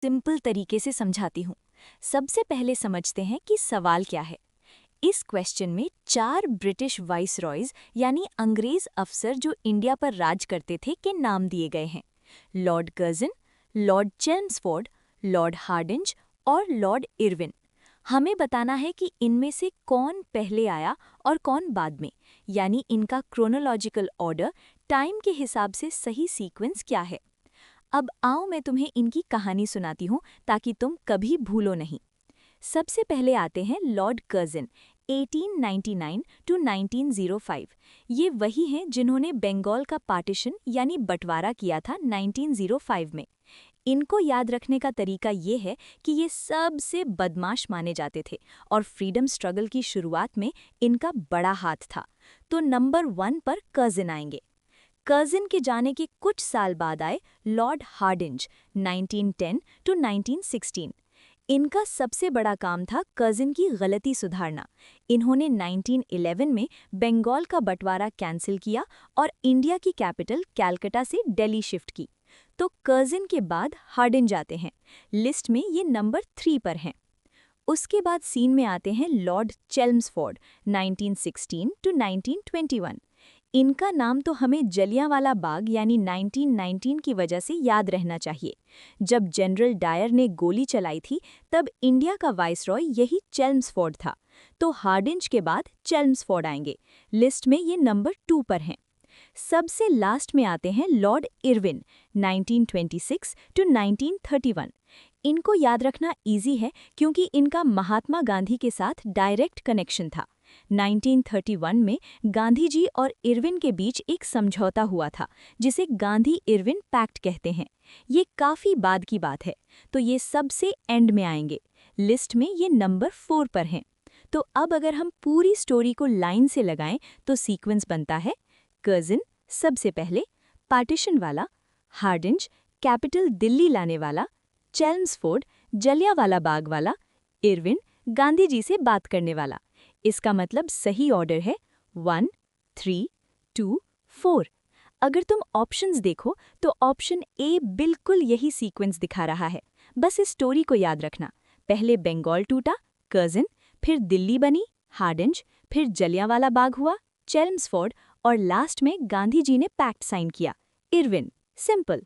Simple तरीके से समझाती हूँ। सबसे पहले समझते हैं कि सवाल क्या है। इस क्वेश्चन में 4 ब्रिटिश वाइसरॉयज यानी अंग्रेज अफसर जो इंडिया पर राज करते थे के नाम दिए गए हैं। Lord Curzon, Lord Chelmsford, Lord Hardinge और लॉर्ड इरविन। हमें बताना है कि इनमें से कौन पहले आया और कौन बाद में, यानी इनका क्रोनोलॉजिकल ऑर्डर, टाइम के हिसाब से सही सीक्वेंस क्या है। अब आओ मैं तुम्हें इनकी कहानी सुनाती हूँ ताकि तुम कभी भूलो नहीं। सबसे पहले आते हैं लॉर्ड कर्जन 1899 टू 1905। ये वही हैं जिन्होंने बंगाल का पार्टीशन यानी बंटवारा किया था 1905 में। इनको याद रखने का तरीका ये है कि ये सबसे बदमाश माने जाते थे और फ्रीडम स्ट्रगल की शुरुआत में इनका बड़ा हाथ था। तो नंबर 1 पर कर्जन आएंगे। कर्जन के जाने के कुछ साल बाद आए लॉर्ड हार्डिंज 1910 टू 1916। इनका सबसे बड़ा काम था कर्जन की गलती सुधारना। इन्होंने 1911 में बंगाल का बंटवारा कैंसिल किया और इंडिया की कैपिटल कैलकाटा से दिल्ली शिफ्ट की। तो कर्जन के बाद हार्डिंज आते हैं। लिस्ट में ये नंबर 3 पर हैं। उसके बाद सीन में आते हैं लॉर्ड चेम्सफोर्ड 1916 टू 1921। इनका नाम तो हमें जलियांवाला बाग यानी 1919 की वजह से याद रहना चाहिए। जब जनरल डायर ने गोली चलाई थी तब इंडिया का वाइसरॉय यही चेम्सफोर्ड था। तो हार्डिंज के बाद चेम्सफोर्ड आएंगे। लिस्ट में ये नंबर 2 पर हैं। सबसे लास्ट में आते हैं लॉर्ड इरविन 1926 टू 1931। इनको याद रखना इजी है क्योंकि इनका महात्मा गांधी के साथ डायरेक्ट कनेक्शन था। 1931 में गांधी जी और इरविन के बीच एक समझौता हुआ था जिसे गांधी-इरविन पैक्ट कहते हैं। ये काफ़ी बाद की बात है, तो ये सबसे एंड में आएंगे। लिस्ट में ये नंबर 4 पर हैं। तो अब अगर हम पूरी स्टोरी को लाइन से लगाएं तो सीक्वेंस बनता है: कर्जन सबसे पहले, पार्टीशन वाला, हार्डिंज कैपिटल दिल्ली लाने वाला, चेम्सफोर्ड जलियांवाला बाग वाला, इरविन गांधी जी से बात करने वाला। इसका मतलब सही ऑर्डर है 1, 3, 2, 4। अगर तुम ऑप्शंस देखो तो ऑप्शन ए बिल्कुल यही सीक्वेंस दिखा रहा है। बस इस स्टोरी को याद रखना। पहले बंगाल टूटा, कर्जन, फिर दिल्ली बनी, हार्डिंज, फिर जलियांवाला बाग हुआ, चेम्सफोर्ड, और लास्ट में गांधी जी ने पैक्ट साइन किया, इरविन। सिंपल।